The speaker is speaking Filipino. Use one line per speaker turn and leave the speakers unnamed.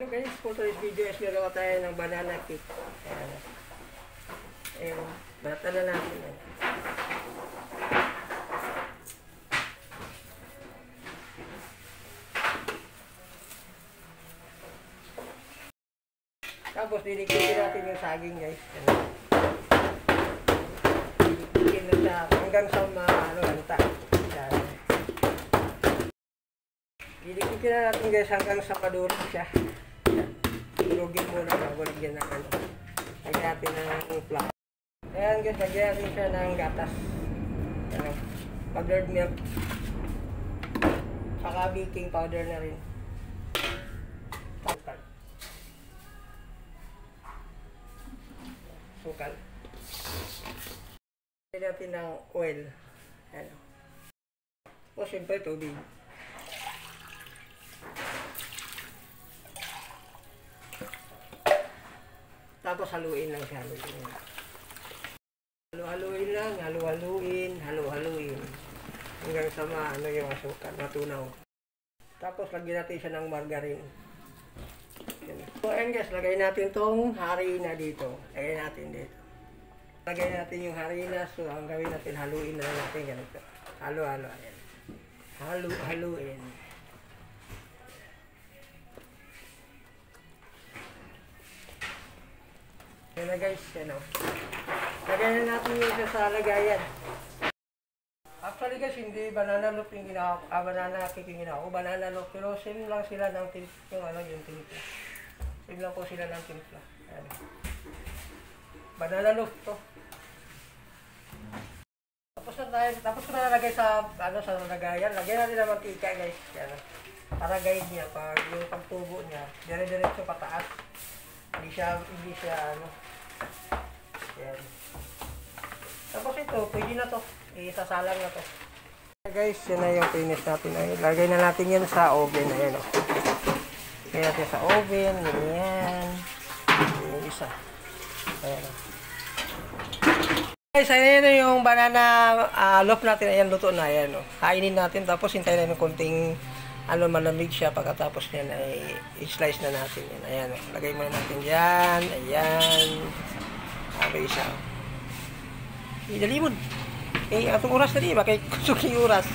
So guys, for today's video is gagawa tayo ng banana cake. Ayan, bata na natin yan. Tapos diniklikin natin yung saging guys. Diniklikin na siya hanggang sa lanta. Diniklikin na natin guys hanggang sa madurog siya. Durugin muna bago lagyan ng lagyan natin ng flour. Ayan guys, lagyan natin siya ng gatas. Powdered milk. Saka baking powder na rin. Sukal. Lagyan natin ng oil. Ayan. O siyempre tubig. Tapos haluin lang siya. Halu-haluin lang, halu-haluin. Hanggang sa yung asukal, matunaw. Tapos lagyan natin siya ng margarine. So ayan guys, lagay natin tong harina dito. Lagay natin dito. Lagay natin yung harina. So ang gawin natin, haluin na natin ganito. Halo-halo. Ayan. Halu-haluin. Yan na guys, yan o. Lagyan na natin yung sa lagayan. Actually guys, hindi banana loaf yung ginawa ko. Banana cake yung ginawa ko. Banana loaf. Pero same lang sila ng yung timpla. Same lang po sila ng timpla. Ayan. Banana loaf to. Tapos ko na nalagay sa lagayan. Lagyan natin ng mantika guys. Yan. Para guide niya. Pag yung pagtubo niya. Dire-diretso pataas. Hindi siya yan. Tapos ito, pwede na to. Isasalang na to. Guys, yan na yung finish natin. Lagay na natin yan sa oven. Ayan o. Lagay natin sa oven. Ganyan. Yung isa. Ayan o. Guys, ayan na yung banana loaf natin. Ayan, luto na. Ayan o. Kainin natin. Tapos hintayin na yung konting malamig siya. Pagkatapos niyan ay i-slice na natin yan. Ayan o. Lagay muna natin dyan. Ayan. Sabi isa. Idalimod. Atong oras na di ba? Kay kusok yung oras.